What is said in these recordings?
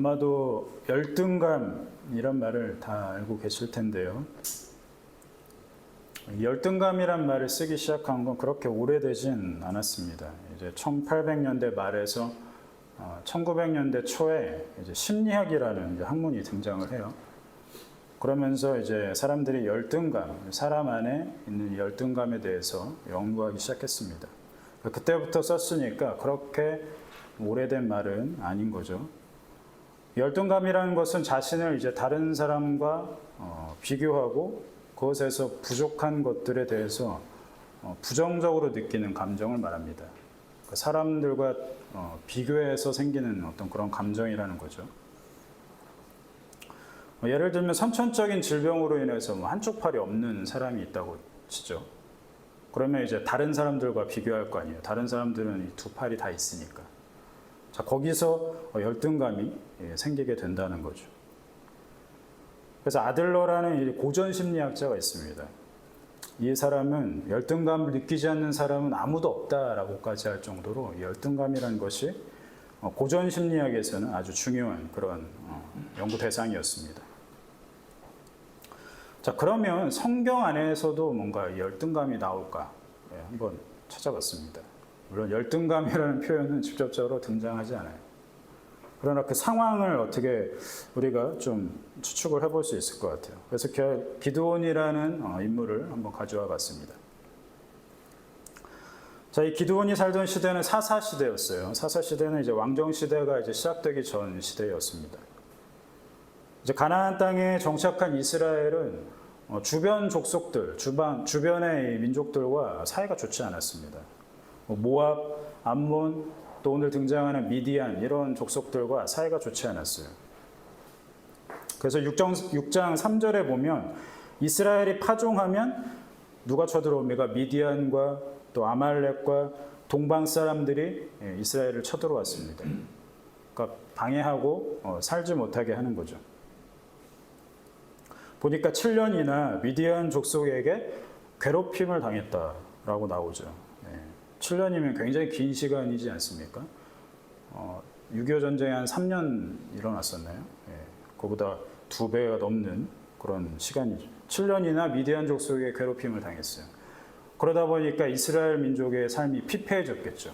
아마도 열등감이란 말을 다 알고 계실 텐데요. 열등감이란 말을 쓰기 시작한 건 그렇게 오래되진 않았습니다. 이제 1800년대 말에서 1900년대 초에 이제 심리학이라는 이제 학문이 등장을 해요. 그러면서 이제 사람들이 열등감, 사람 안에 있는 열등감에 대해서 연구하기 시작했습니다. 그때부터 썼으니까 그렇게 오래된 말은 아닌 거죠. 열등감이라는 것은 자신을 이제 다른 사람과 비교하고 그것에서 부족한 것들에 대해서 부정적으로 느끼는 감정을 말합니다. 사람들과 비교해서 생기는 어떤 그런 감정이라는 거죠. 예를 들면 선천적인 질병으로 인해서 한쪽 팔이 없는 사람이 있다고 치죠. 그러면 이제 다른 사람들과 비교할 거 아니에요. 다른 사람들은 두 팔이 다 있으니까. 자, 거기서 열등감이 생기게 된다는 거죠. 그래서 아들러라는 고전 심리학자가 있습니다. 이 사람은 열등감을 느끼지 않는 사람은 아무도 없다라고까지 할 정도로 열등감이라는 것이 고전 심리학에서는 아주 중요한 그런 연구 대상이었습니다. 자, 그러면 성경 안에서도 뭔가 열등감이 나올까? 한번 찾아봤습니다. 물론 열등감이라는 표현은 직접적으로 등장하지 않아요. 그러나 그 상황을 어떻게 우리가 좀 추측을 해볼 수 있을 것 같아요. 그래서 기드온이라는 인물을 한번 가져와 봤습니다. 자, 이 기드온이 살던 시대는 사사 시대였어요. 사사 시대는 이제 왕정 시대가 이제 시작되기 전 시대였습니다. 이제 가나안 땅에 정착한 이스라엘은 주변 족속들, 주변의 민족들과 사이가 좋지 않았습니다. 모압, 암몬, 또 오늘 등장하는 미디안 이런 족속들과 사이가 좋지 않았어요. 그래서 6장 3절에 보면 이스라엘이 파종하면 누가 쳐들어옵니까? 미디안과 또 아말렉과 동방 사람들이 이스라엘을 쳐들어왔습니다. 그러니까 방해하고 살지 못하게 하는 거죠. 보니까 7년이나 미디안 족속에게 괴롭힘을 당했다라고 나오죠. 7년이면 굉장히 긴 시간이지 않습니까? 6.25 전쟁이 한 3년 일어났었나요? 그보다 2배가 넘는 그런 시간이죠. 7년이나 미디안 족속에 괴롭힘을 당했어요. 그러다 보니까 이스라엘 민족의 삶이 피폐해졌겠죠.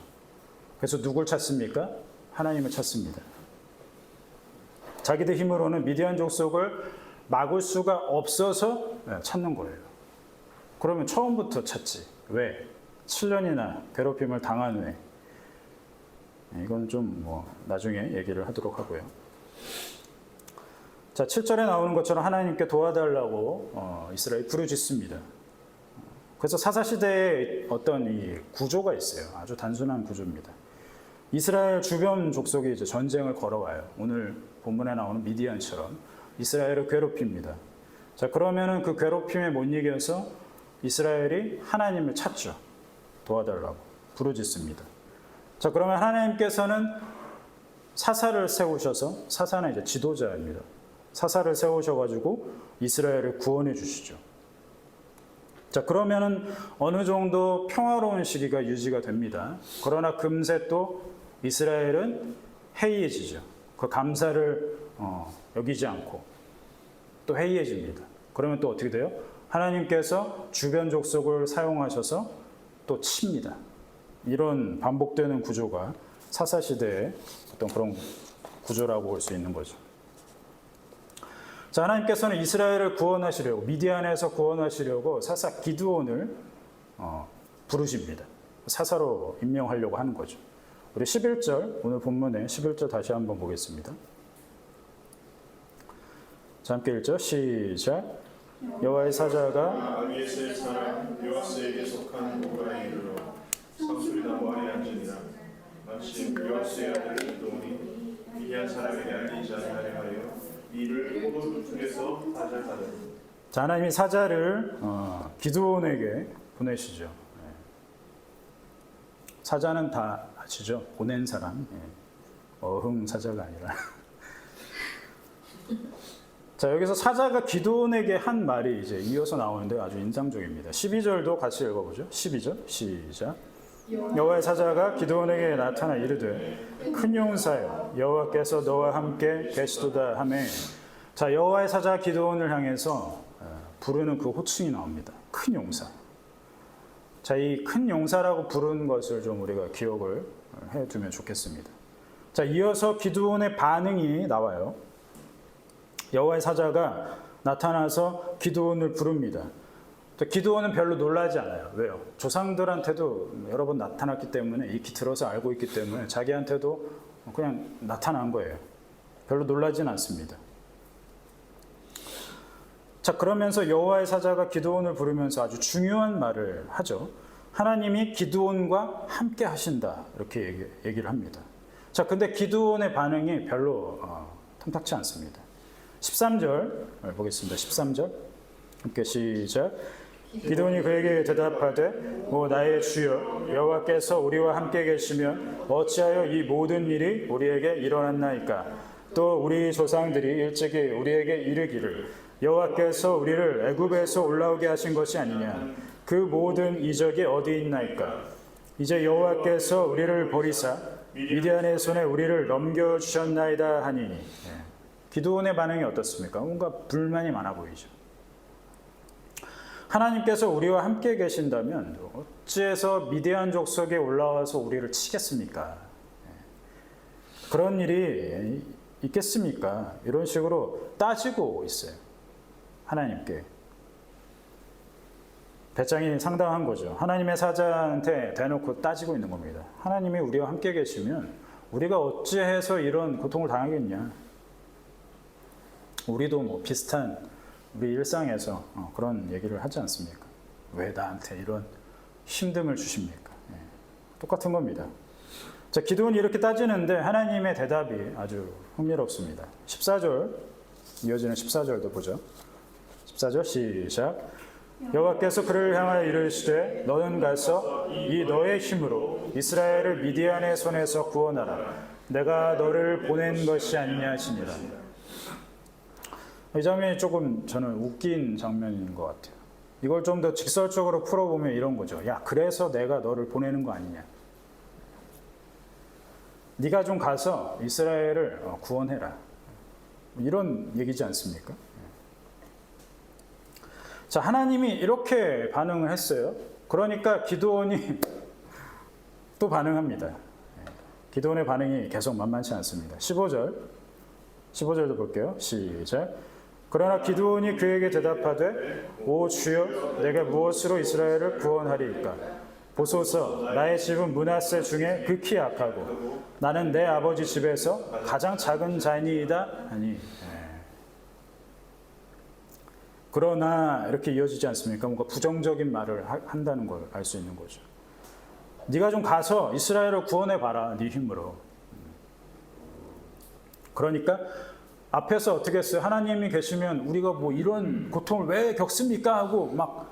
그래서 누굴 찾습니까? 하나님을 찾습니다. 자기들 힘으로는 미디안 족속을 막을 수가 없어서 찾는 거예요. 그러면 처음부터 찾지. 왜? 7년이나 괴롭힘을 당한 후에. 이건 좀 나중에 얘기를 하도록 하고요. 자, 7절에 나오는 것처럼 하나님께 도와달라고 이스라엘이 부르짖습니다. 그래서 사사시대에 어떤 이 구조가 있어요. 아주 단순한 구조입니다. 이스라엘 주변 족속이 이제 전쟁을 걸어와요. 오늘 본문에 나오는 미디안처럼 이스라엘을 괴롭힙니다. 자, 그러면은 그 괴롭힘에 못 이겨서 이스라엘이 하나님을 찾죠. 도와달라고 부르짖습니다. 자, 그러면 하나님께서는 사사를 세우셔서, 사사는 이제 지도자입니다. 사사를 세우셔가지고 이스라엘을 구원해 주시죠. 자, 그러면은 어느 정도 평화로운 시기가 유지가 됩니다. 그러나 금세 또 이스라엘은 해이해지죠. 그 감사를 여기지 않고 또 해이해집니다. 그러면 또 어떻게 돼요? 하나님께서 주변 족속을 사용하셔서 또 칩니다. 이런 반복되는 구조가 사사시대의 어떤 그런 구조라고 볼 수 있는 거죠. 자, 하나님께서는 이스라엘을 구원하시려고, 미디안에서 구원하시려고 사사 기드온을 부르십니다. 사사로 임명하려고 하는 거죠. 우리 11절, 오늘 본문에 11절 다시 한번 보겠습니다. 자, 함께 읽죠. 시작. 여호와의 사자가 아비에스의 사람 요아스에게 속한 모가에 이르러 상수리나무 아래 앉으니라. 마침 요아스의 아들 기드온이 미디안 사람에게 알리지 아니하려 하여 이를 포도주 중에서 사자하더니. 자, 하나님이 사자를 기드온에게 보내시죠. 사자는 다 아시죠? 보낸 사람. 어흥 사자가 아니라. 자, 여기서 사자가 기드온에게 한 말이 이제 이어서 나오는데 아주 인상적입니다. 12절도 같이 읽어보죠. 12절 시작. 여호와의 사자가 기드온에게 나타나 이르되 큰 용사여 여호와께서 너와 함께 계시도다 하매 자 여호와의 사자가 기드온을 향해서 부르는 그 호칭이 나옵니다. 큰 용사. 자, 이 큰 용사라고 부른 것을 좀 우리가 기억을 해두면 좋겠습니다. 자, 이어서 기드온의 반응이 나와요. 여호와의 사자가 나타나서 기드온을 부릅니다. 기드온은 별로 놀라지 않아요. 왜요? 조상들한테도 여러 번 나타났기 때문에 익히 들어서 알고 있기 때문에 자기한테도 그냥 나타난 거예요. 별로 놀라진 않습니다. 자, 그러면서 여호와의 사자가 기드온을 부르면서 아주 중요한 말을 하죠. 하나님이 기드온과 함께 하신다. 이렇게 얘기를 합니다. 자, 근데 기드온의 반응이 별로 탐탁치 않습니다. 13절 보겠습니다. 13절 함께 시작. 기드온이 그에게 대답하되 오 나의 주여 여호와께서 우리와 함께 계시면 어찌하여 이 모든 일이 우리에게 일어났나이까. 또 우리 조상들이 일찍이 우리에게 이르기를 여호와께서 우리를 애굽에서 올라오게 하신 것이 아니냐. 그 모든 이적이 어디 있나이까. 이제 여호와께서 우리를 버리사 미디안의 손에 우리를 넘겨주셨나이다 하니. 기드온의 반응이 어떻습니까? 뭔가 불만이 많아 보이죠. 하나님께서 우리와 함께 계신다면 어찌해서 미디안 족속에 올라와서 우리를 치겠습니까? 그런 일이 있겠습니까? 이런 식으로 따지고 있어요. 하나님께. 배짱이 상당한 거죠. 하나님의 사자한테 대놓고 따지고 있는 겁니다. 하나님이 우리와 함께 계시면 우리가 어찌해서 이런 고통을 당하겠냐. 우리도 뭐 비슷한 우리 일상에서 그런 얘기를 하지 않습니까? 왜 나한테 이런 힘듦을 주십니까? 똑같은 겁니다. 자, 기드온이 이렇게 따지는데 하나님의 대답이 아주 흥미롭습니다. 14절, 이어지는 14절도 보죠. 14절 시작. 여호와께서 그를 향하여 이르시되 너는 가서 이 너의 힘으로 이스라엘을 미디안의 손에서 구원하라. 내가 너를 보낸 것이 아니냐 하시니라. 이 장면이 조금 저는 웃긴 장면인 것 같아요. 이걸 좀 더 직설적으로 풀어보면 이런 거죠. 야, 그래서 내가 너를 보내는 거 아니냐. 네가 좀 가서 이스라엘을 구원해라. 이런 얘기지 않습니까? 자, 하나님이 이렇게 반응을 했어요. 그러니까 기드온이 또 반응합니다. 기드온의 반응이 계속 만만치 않습니다. 15절도 볼게요. 시작. 그러나 기드온이 그에게 대답하되 오 주여 내가 무엇으로 이스라엘을 구원하리이까. 보소서 나의 집은 므낫세 중에 극히 약하고 나는 내 아버지 집에서 가장 작은 자니이다 하니. 그러나 이렇게 이어지지 않습니까? 뭔가 부정적인 말을 한다는 걸 알 수 있는 거죠. 네가 좀 가서 이스라엘을 구원해봐라. 네 힘으로. 그러니까 앞에서 어떻게 했어요? 하나님이 계시면 우리가 뭐 이런 고통을 왜 겪습니까? 하고 막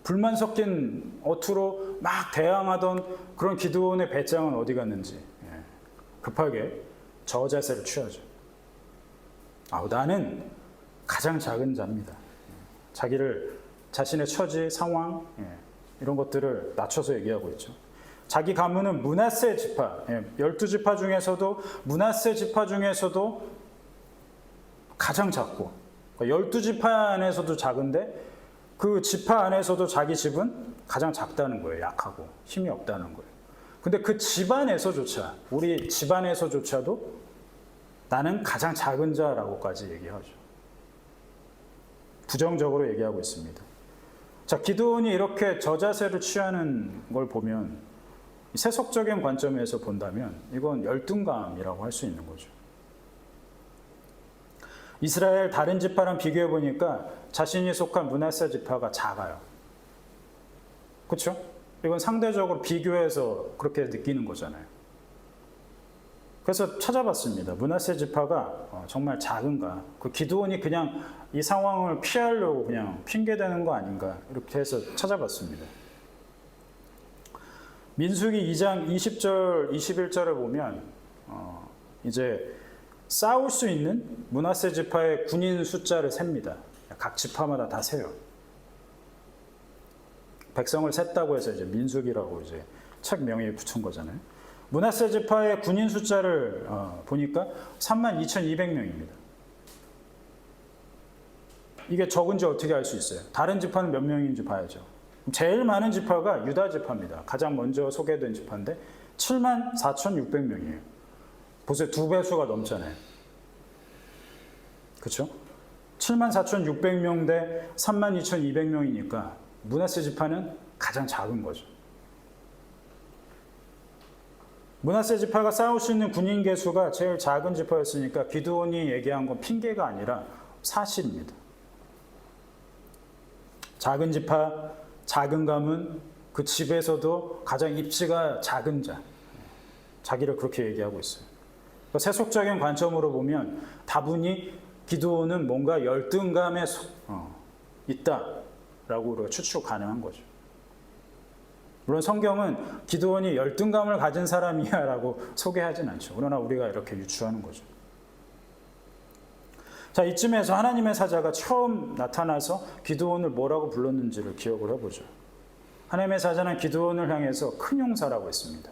불만 섞인 어투로 막 대항하던 그런 기드온의 배짱은 어디 갔는지 급하게 저자세를 취하죠. 나는 가장 작은 자입니다. 자신의 처지, 상황 이런 것들을 낮춰서 얘기하고 있죠. 자기 가문은 므낫세 지파, 12지파 중에서도 므낫세 지파 중에서도 가장 작고 12지파 안에서도 작은데 그 지파 안에서도 자기 집은 가장 작다는 거예요. 약하고 힘이 없다는 거예요. 근데 그 집안에서조차 우리 집안에서조차도 나는 가장 작은 자라고까지 얘기하죠. 부정적으로 얘기하고 있습니다. 자, 기드온이 이렇게 저자세를 취하는 걸 보면 세속적인 관점에서 본다면 이건 열등감이라고 할 수 있는 거죠. 이스라엘 다른 지파랑 비교해 보니까 자신이 속한 므낫세 지파가 작아요. 그렇죠? 이건 상대적으로 비교해서 그렇게 느끼는 거잖아요. 그래서 찾아봤습니다. 므낫세 지파가 정말 작은가? 그 기드온이 그냥 이 상황을 피하려고 그냥 핑계대는 거 아닌가? 이렇게 해서 찾아봤습니다. 민수기 2장 20절, 21절을 보면 이제 싸울 수 있는 므낫세 지파의 군인 숫자를 셉니다. 각 지파마다 다 세요. 백성을 셌다고 해서 이제 민수기라고 이제 책 명의에 붙인 거잖아요. 므낫세 지파의 군인 숫자를 보니까 32,200명입니다. 이게 적은지 어떻게 알 수 있어요? 다른 지파는 몇 명인지 봐야죠. 제일 많은 지파가 유다 지파입니다. 가장 먼저 소개된 지파인데 74,600명이에요. 보세요. 2배수가 넘잖아요. 그렇죠? 74,600명 대 32,200명이니까 므낫세 지파는 가장 작은 거죠. 므낫세 지파가 싸울 수 있는 군인 개수가 제일 작은 지파였으니까 기드온이 얘기한 건 핑계가 아니라 사실입니다. 작은 지파, 작은 가문, 그 집에서도 가장 입지가 작은 자, 자기를 그렇게 얘기하고 있어요. 그러니까 세속적인 관점으로 보면 다분히 기드온은 뭔가 열등감에 있다라고 우리가 추측 가능한 거죠. 물론 성경은 기드온이 열등감을 가진 사람이야라고 소개하진 않죠. 그러나 우리가 이렇게 유추하는 거죠. 자, 이쯤에서 하나님의 사자가 처음 나타나서 기드온을 뭐라고 불렀는지를 기억을 해보죠. 하나님의 사자는 기드온을 향해서 큰 용사라고 했습니다.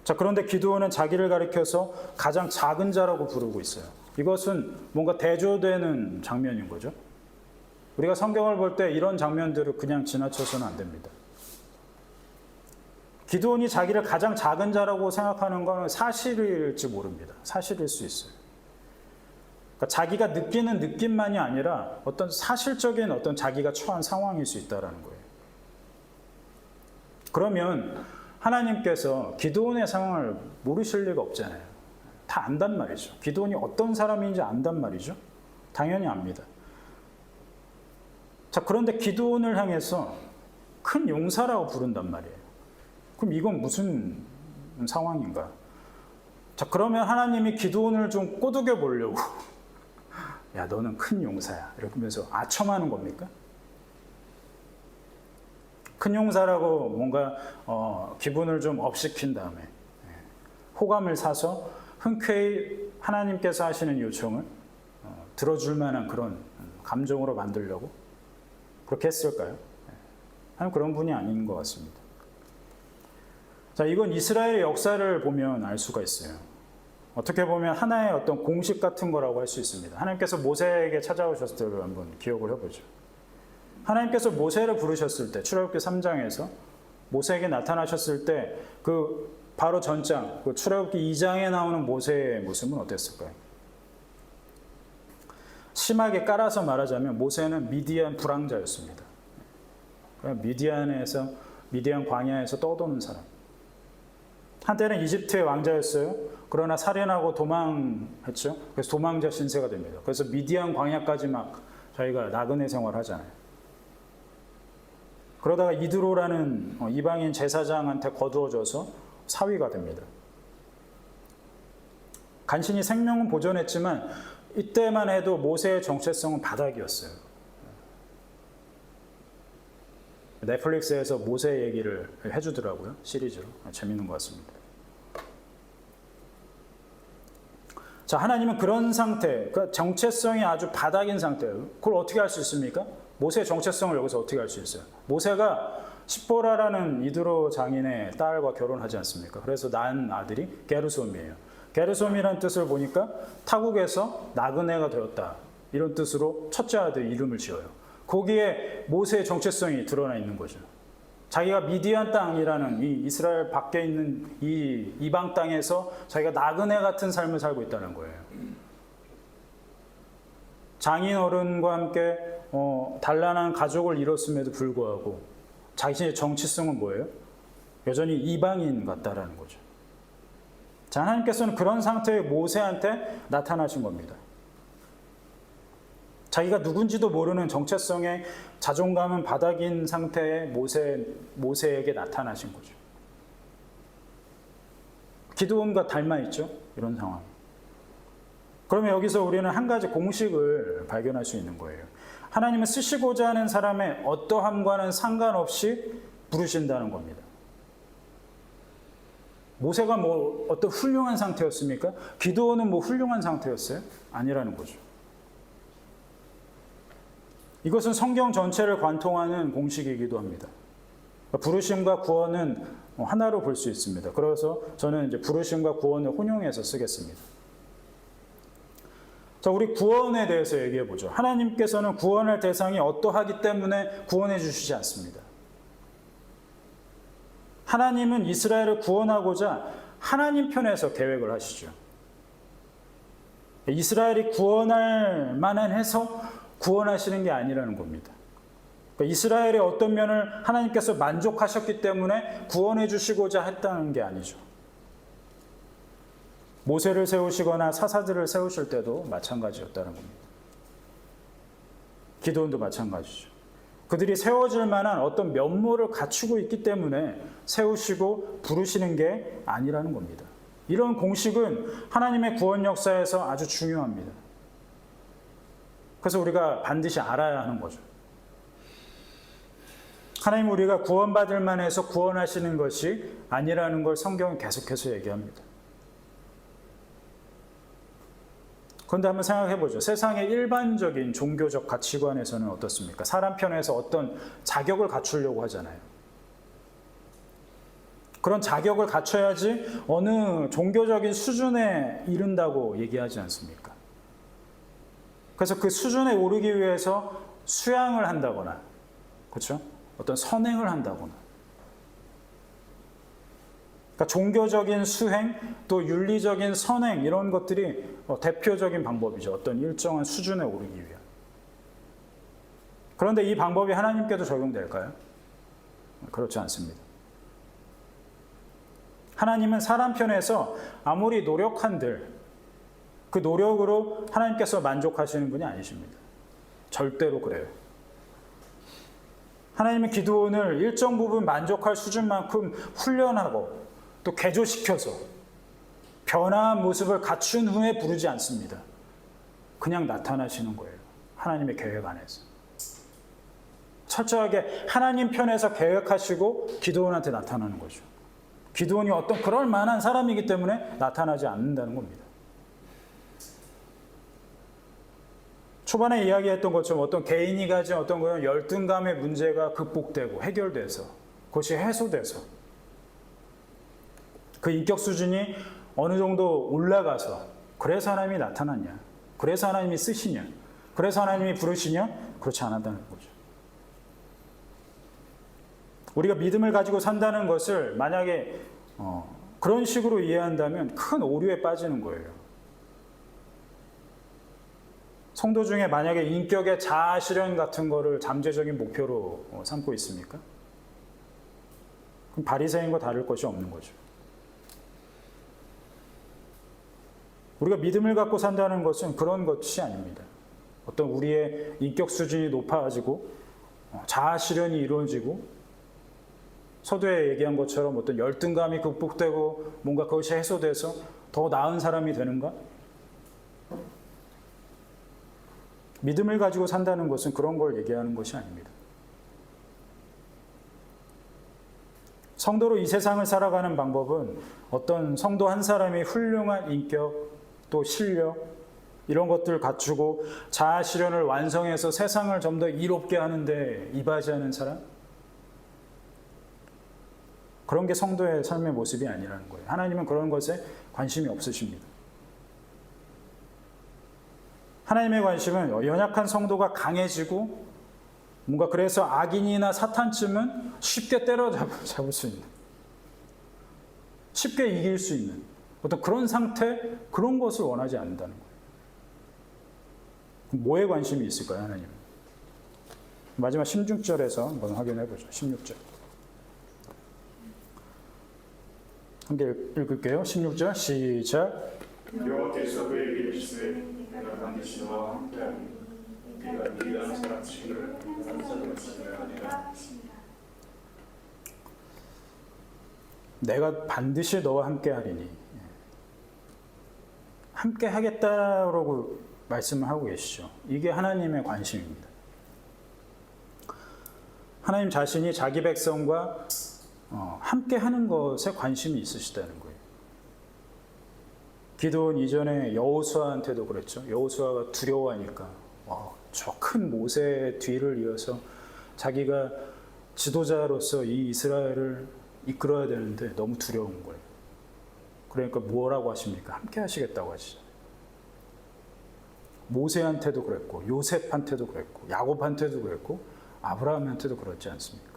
자, 그런데 기드온은 자기를 가리켜서 가장 작은 자라고 부르고 있어요. 이것은 뭔가 대조되는 장면인 거죠. 우리가 성경을 볼 때 이런 장면들을 그냥 지나쳐서는 안 됩니다. 기드온이 자기를 가장 작은 자라고 생각하는 것은 사실일지 모릅니다. 사실일 수 있어요. 그러니까 자기가 느끼는 느낌만이 아니라 어떤 사실적인 어떤 자기가 처한 상황일 수 있다는 거예요. 그러면 하나님께서 기드온의 상황을 모르실 리가 없잖아요. 다 안단 말이죠. 기드온이 어떤 사람인지 안단 말이죠. 당연히 압니다. 자, 그런데 기드온을 향해서 큰 용사라고 부른단 말이에요. 그럼 이건 무슨 상황인가? 자, 그러면 하나님이 기드온을 좀 꼬드겨 보려고 야, 너는 큰 용사야. 이러면서 아첨하는 겁니까? 큰 용사라고 뭔가 기분을 좀 업시킨 다음에 호감을 사서 흔쾌히 하나님께서 하시는 요청을 들어줄 만한 그런 감정으로 만들려고 그렇게 했을까요? 하나님 그런 분이 아닌 것 같습니다. 자, 이건 이스라엘의 역사를 보면 알 수가 있어요. 어떻게 보면 하나의 어떤 공식 같은 거라고 할 수 있습니다. 하나님께서 모세에게 찾아오셨을 때를 한번 기억을 해보죠. 하나님께서 모세를 부르셨을 때 출애굽기 3장에서 모세에게 나타나셨을 때 그 바로 전장, 그 출애굽기 2장에 나오는 모세의 모습은 어땠을까요? 심하게 깔아서 말하자면 모세는 미디안 불황자였습니다. 미디안 광야에서 떠도는 사람. 한때는 이집트의 왕자였어요. 그러나 살인하고 도망했죠. 그래서 도망자 신세가 됩니다. 그래서 미디안 광야까지 막 자기가 나그네 생활을 하잖아요. 그러다가 이드로라는 이방인 제사장한테 거두어져서 사위가 됩니다. 간신히 생명은 보존했지만 이때만 해도 모세의 정체성은 바닥이었어요. 넷플릭스에서 모세 얘기를 해주더라고요. 시리즈로. 재밌는 것 같습니다. 자, 하나님은 그런 상태, 그러니까 정체성이 아주 바닥인 상태예요. 그걸 어떻게 알 수 있습니까? 모세의 정체성을 여기서 어떻게 알 수 있어요? 모세가 십보라라는 이드로 장인의 딸과 결혼하지 않습니까? 그래서 낳은 아들이 게르솜이에요. 게르솜이라는 뜻을 보니까 타국에서 나그네가 되었다. 이런 뜻으로 첫째 아들 이름을 지어요. 거기에 모세의 정체성이 드러나 있는 거죠. 자기가 미디안 땅이라는 이 이스라엘 밖에 있는 이 이방 땅에서 자기가 나그네 같은 삶을 살고 있다는 거예요. 장인 어른과 함께 단란한 가족을 이뤘음에도 불구하고 자신의 정체성은 뭐예요? 여전히 이방인 같다라는 거죠. 자, 하나님께서는 그런 상태의 모세한테 나타나신 겁니다. 자기가 누군지도 모르는 정체성의 자존감은 바닥인 상태의 모세에게 나타나신 거죠. 기드온과 닮아 있죠? 이런 상황. 그러면 여기서 우리는 한 가지 공식을 발견할 수 있는 거예요. 하나님은 쓰시고자 하는 사람의 어떠함과는 상관없이 부르신다는 겁니다. 모세가 뭐 어떤 훌륭한 상태였습니까? 기드온은 뭐 훌륭한 상태였어요? 아니라는 거죠. 이것은 성경 전체를 관통하는 공식이기도 합니다. 부르심과 구원은 하나로 볼 수 있습니다. 그래서 저는 이제 부르심과 구원을 혼용해서 쓰겠습니다. 자, 우리 구원에 대해서 얘기해 보죠. 하나님께서는 구원할 대상이 어떠하기 때문에 구원해 주시지 않습니다. 하나님은 이스라엘을 구원하고자 하나님 편에서 계획을 하시죠. 이스라엘이 구원할 만한 해서 구원하시는 게 아니라는 겁니다. 그러니까 이스라엘의 어떤 면을 하나님께서 만족하셨기 때문에 구원해 주시고자 했다는 게 아니죠. 모세를 세우시거나 사사들을 세우실 때도 마찬가지였다는 겁니다. 기도원도 마찬가지죠. 그들이 세워질 만한 어떤 면모를 갖추고 있기 때문에 세우시고 부르시는 게 아니라는 겁니다. 이런 공식은 하나님의 구원 역사에서 아주 중요합니다. 그래서 우리가 반드시 알아야 하는 거죠. 하나님 우리가 구원받을 만해서 구원하시는 것이 아니라는 걸 성경은 계속해서 얘기합니다. 그런데 한번 생각해 보죠. 세상의 일반적인 종교적 가치관에서는 어떻습니까? 사람 편에서 어떤 자격을 갖추려고 하잖아요. 그런 자격을 갖춰야지 어느 종교적인 수준에 이른다고 얘기하지 않습니까? 그래서 그 수준에 오르기 위해서 수양을 한다거나, 그렇죠? 어떤 선행을 한다거나. 그러니까 종교적인 수행, 또 윤리적인 선행 이런 것들이 대표적인 방법이죠. 어떤 일정한 수준에 오르기 위한. 그런데 이 방법이 하나님께도 적용될까요? 그렇지 않습니다. 하나님은 사람 편에서 아무리 노력한들 그 노력으로 하나님께서 만족하시는 분이 아니십니다. 절대로 그래요. 하나님은 기드온을 일정 부분 만족할 수준만큼 훈련하고 또 개조시켜서 변화한 모습을 갖춘 후에 부르지 않습니다. 그냥 나타나시는 거예요. 하나님의 계획 안에서. 철저하게 하나님 편에서 계획하시고 기드온한테 나타나는 거죠. 기드온이 어떤 그럴 만한 사람이기 때문에 나타나지 않는다는 겁니다. 초반에 이야기했던 것처럼 어떤 개인이 가진 어떤 그런 열등감의 문제가 극복되고 해결돼서 그것이 해소돼서 그 인격 수준이 어느 정도 올라가서 그래서 하나님이 나타났냐, 그래서 하나님이 쓰시냐, 그래서 하나님이 부르시냐, 그렇지 않았다는 거죠. 우리가 믿음을 가지고 산다는 것을 만약에 그런 식으로 이해한다면 큰 오류에 빠지는 거예요. 성도 중에 만약에 인격의 자아 실현 같은 거를 잠재적인 목표로 삼고 있습니까? 그럼 바리새인과 다를 것이 없는 거죠. 우리가 믿음을 갖고 산다는 것은 그런 것이 아닙니다. 어떤 우리의 인격 수준이 높아지고 자아 실현이 이루어지고 서두에 얘기한 것처럼 어떤 열등감이 극복되고 뭔가 그것이 해소돼서 더 나은 사람이 되는가? 믿음을 가지고 산다는 것은 그런 걸 얘기하는 것이 아닙니다. 성도로 이 세상을 살아가는 방법은 어떤 성도 한 사람이 훌륭한 인격, 또 실력, 이런 것들을 갖추고 자아 실현을 완성해서 세상을 좀 더 이롭게 하는데 이바지하는 사람? 그런 게 성도의 삶의 모습이 아니라는 거예요. 하나님은 그런 것에 관심이 없으십니다. 하나님의 관심은 연약한 성도가 강해지고 뭔가 그래서 악인이나 사탄쯤은 쉽게 때려잡을 수 있는, 쉽게 이길 수 있는 어떤 그런 상태, 그런 것을 원하지 않는다는 거예요. 뭐에 관심이 있을까요, 하나님은? 마지막 16절에서 한번 확인해 보죠. 16절. 함께 읽을게요. 16절 시작. 여호와께서 그에게 이르시되 내가 반드시 너와 함께하리니 네가 미련한 사람 치기를 다른 사람 치기를 하리라. 내가 반드시 너와 함께하리니, 함께 하겠다라고 말씀을 하고 계시죠. 이게 하나님의 관심입니다. 하나님 자신이 자기 백성과 함께 하는 것에 관심이 있으시다는 거예요. 기드온 이전에 여호수아한테도 그랬죠. 여호수아가 두려워하니까 저 큰 모세의 뒤를 이어서 자기가 지도자로서 이 이스라엘을 이끌어야 되는데 너무 두려운 거예요. 그러니까 뭐라고 하십니까? 함께 하시겠다고 하시죠. 모세한테도 그랬고 요셉한테도 그랬고 야곱한테도 그랬고 아브라함한테도 그렇지 않습니까?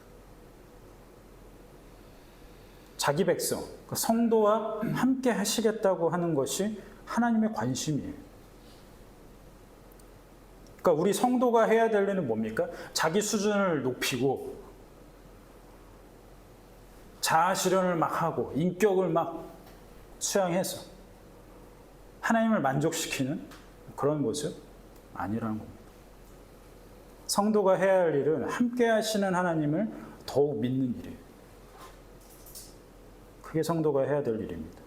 자기 백성, 성도와 함께 하시겠다고 하는 것이 하나님의 관심이에요. 그러니까 우리 성도가 해야 될 일은 뭡니까? 자기 수준을 높이고 자아 실현을 막 하고 인격을 막 수양해서 하나님을 만족시키는 그런 모습 아니라는 겁니다. 성도가 해야 할 일은 함께 하시는 하나님을 더욱 믿는 일이에요. 그게 성도가 해야 될 일입니다.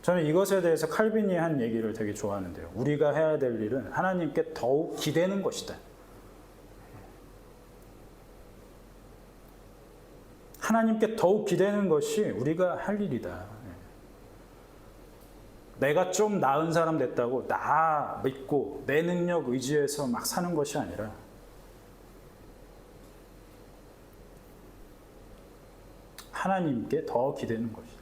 저는 이것에 대해서 칼빈이 한 얘기를 되게 좋아하는데요. 우리가 해야 될 일은 하나님께 더욱 기대는 것이다. 하나님께 더욱 기대는 것이 우리가 할 일이다. 내가 좀 나은 사람 됐다고 나 믿고 내 능력 의지해서 막 사는 것이 아니라 하나님께 더 기대는 것이다.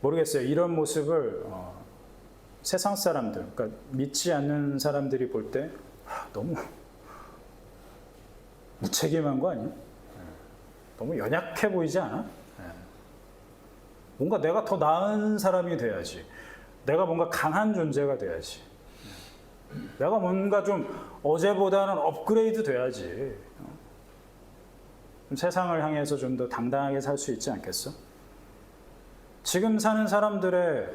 모르겠어요. 이런 모습을 세상 사람들, 그러니까 믿지 않는 사람들이 볼 때 너무 무책임한 거 아니에요? 너무 연약해 보이지 않아? 뭔가 내가 더 나은 사람이 돼야지. 내가 뭔가 강한 존재가 돼야지. 내가 뭔가 좀 어제보다는 업그레이드 돼야지. 세상을 향해서 좀 더 당당하게 살 수 있지 않겠어? 지금 사는 사람들의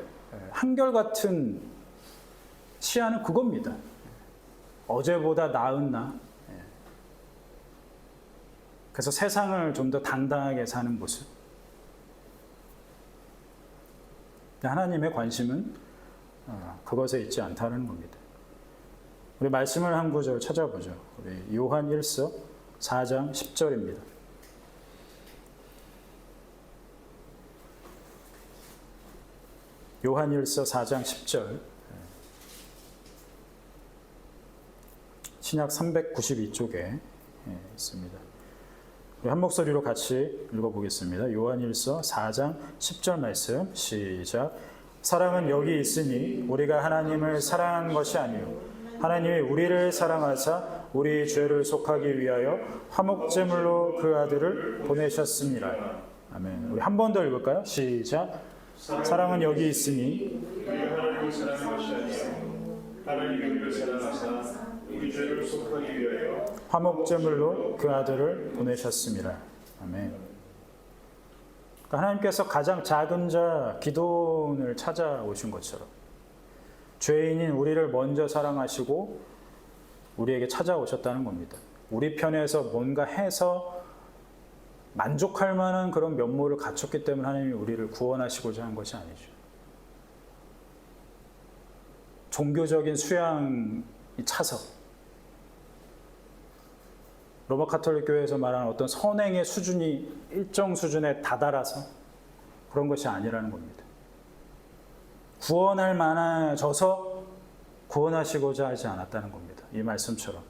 한결같은 시야는 그겁니다. 어제보다 나은 나. 그래서 세상을 좀 더 당당하게 사는 모습. 하나님의 관심은 그것에 있지 않다는 겁니다. 우리 말씀을 한 구절 찾아보죠. 우리 요한 1서 4장 10절입니다. 요한 1서 4장 10절. 신약 392쪽에 있습니다. 우리 한 목소리로 같이 읽어보겠습니다. 요한 1서 4장 10절 말씀 시작. 사랑은 여기 있으니 우리가 하나님을 사랑한 것이 아니요 하나님이 우리를 사랑하사 우리 죄를 속하기 위하여 화목제물로 그 아들을 보내셨습니다. 아멘. 우리 한 번 더 읽을까요? 시작. 사랑은 여기 있으니 우리가 하나님을 사랑한 것이 아니요 하나님이 우리를 사랑하사 우리 죄를 속하기 위하여 화목제물로 그 아들을 보내셨습니다. 아멘. 그러니까 하나님께서 가장 작은 자 기도원을 찾아오신 것처럼 죄인인 우리를 먼저 사랑하시고 우리에게 찾아오셨다는 겁니다. 우리 편에서 뭔가 해서 만족할 만한 그런 면모를 갖췄기 때문에 하나님이 우리를 구원하시고자 한 것이 아니죠. 종교적인 수양이 차서 로마 가톨릭 교회에서 말하는 어떤 선행의 수준이 일정 수준에 다다라서 그런 것이 아니라는 겁니다. 구원할 만해져서 구원하시고자 하지 않았다는 겁니다. 이 말씀처럼.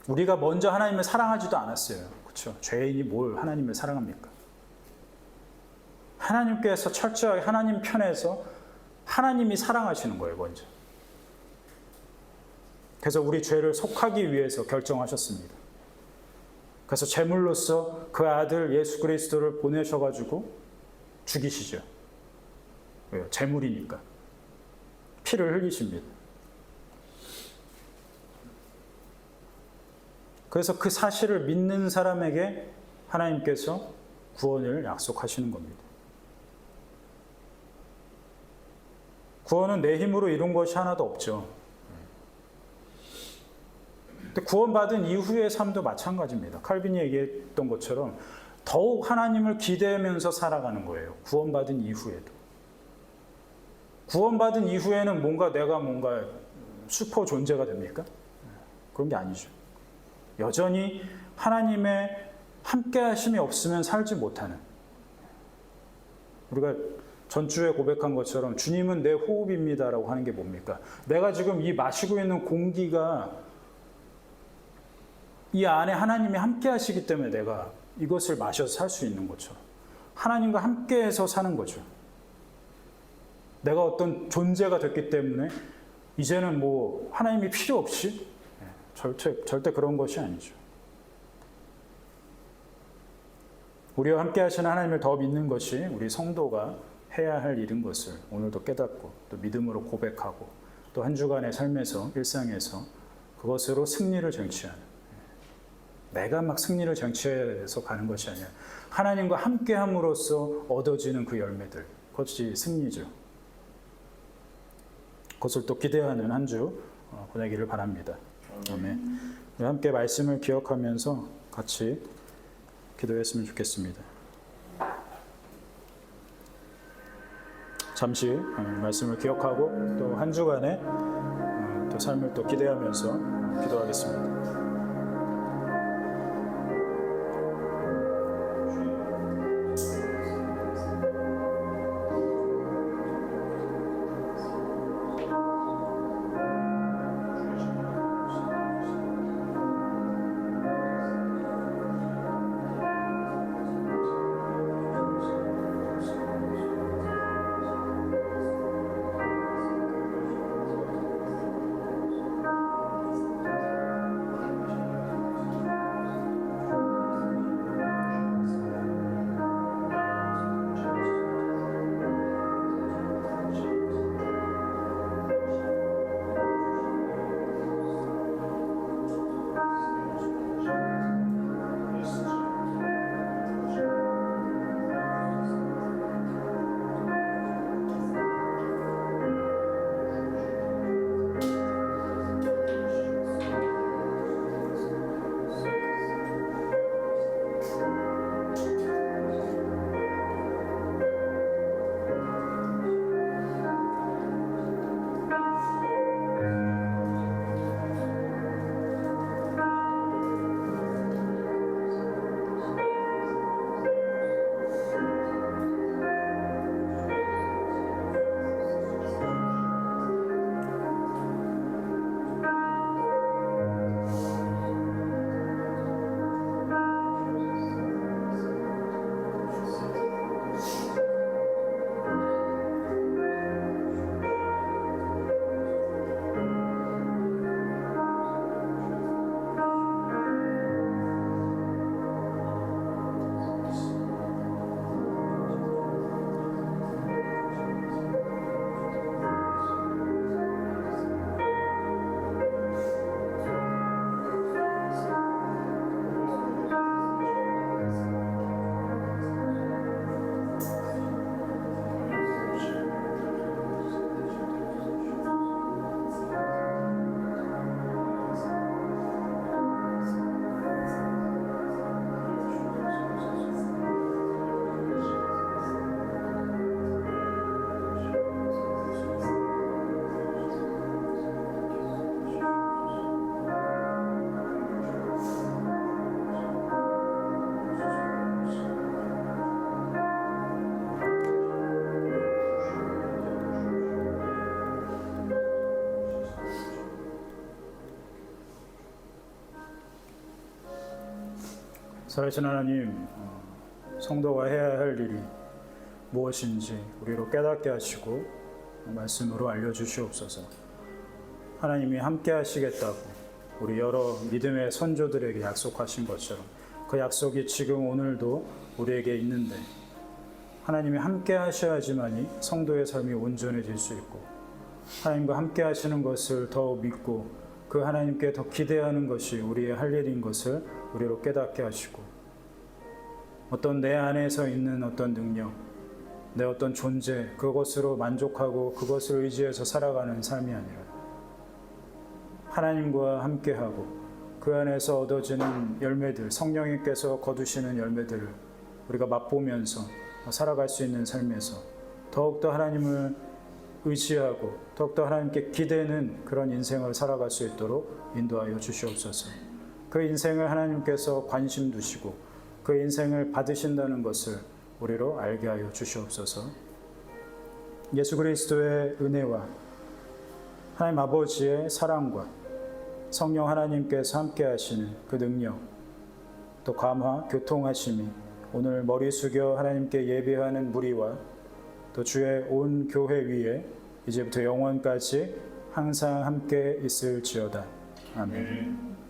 우리가 먼저 하나님을 사랑하지도 않았어요. 그렇죠? 죄인이 뭘 하나님을 사랑합니까? 하나님께서 철저하게 하나님 편에서 하나님이 사랑하시는 거예요, 먼저. 그래서 우리 죄를 속하기 위해서 결정하셨습니다. 그래서 제물로서 그 아들 예수 그리스도를 보내셔가지고 죽이시죠. 왜요? 제물이니까. 피를 흘리십니다. 그래서 그 사실을 믿는 사람에게 하나님께서 구원을 약속하시는 겁니다. 구원은 내 힘으로 이룬 것이 하나도 없죠. 근데 구원받은 이후의 삶도 마찬가지입니다. 칼빈이 얘기했던 것처럼 더욱 하나님을 기대하면서 살아가는 거예요. 구원받은 이후에도. 구원받은 이후에는 내가 뭔가 슈퍼 존재가 됩니까? 그런 게 아니죠. 여전히 하나님의 함께 하심이 없으면 살지 못하는, 우리가 전주에 고백한 것처럼 주님은 내 호흡입니다라고 하는 게 뭡니까? 내가 지금 이 마시고 있는 공기가 이 안에 하나님이 함께 하시기 때문에 내가 이것을 마셔서 살 수 있는 것처럼 하나님과 함께해서 사는 거죠. 내가 어떤 존재가 됐기 때문에 이제는 뭐 하나님이 필요 없이 절대 그런 것이 아니죠. 우리와 함께 하시는 하나님을 더 믿는 것이 우리 성도가 해야 할 일인 것을 오늘도 깨닫고 또 믿음으로 고백하고 또 한 주간의 삶에서 일상에서 그것으로 승리를 쟁취하는, 내가 막 승리를 쟁취해서 가는 것이 아니라 하나님과 함께 함으로써 얻어지는 그 열매들, 그것이 승리죠. 그것을 또 기대하는 한 주 보내기를 바랍니다. 아멘. 우리 함께 말씀을 기억하면서 같이 기도했으면 좋겠습니다. 잠시 말씀을 기억하고 또 한 주간의 또 삶을 또 기대하면서 기도하겠습니다. 살아계신 하나님, 성도가 해야 할 일이 무엇인지 우리로 깨닫게 하시고 말씀으로 알려주시옵소서. 하나님이 함께 하시겠다고 우리 여러 믿음의 선조들에게 약속하신 것처럼 그 약속이 지금 오늘도 우리에게 있는데, 하나님이 함께 하셔야지만이 성도의 삶이 온전해질 수 있고 하나님과 함께 하시는 것을 더 믿고 그 하나님께 더 기대하는 것이 우리의 할 일인 것을 우리로 깨닫게 하시고, 어떤 내 안에서 있는 어떤 능력, 내 어떤 존재, 그것으로 만족하고 그것을 의지해서 살아가는 삶이 아니라 하나님과 함께하고 그 안에서 얻어지는 열매들, 성령님께서 거두시는 열매들을 우리가 맛보면서 살아갈 수 있는 삶에서 더욱더 하나님을 의지하고 더욱더 하나님께 기대는 그런 인생을 살아갈 수 있도록 인도하여 주시옵소서. 그 인생을 하나님께서 관심 두시고 그 인생을 받으신다는 것을 우리로 알게 하여 주시옵소서. 예수 그리스도의 은혜와 하나님 아버지의 사랑과 성령 하나님께서 함께 하시는 그 능력, 또 감화, 교통하심이 오늘 머리 숙여 하나님께 예배하는 무리와 또 주의 온 교회 위에 이제부터 영원까지 항상 함께 있을지어다. 아멘.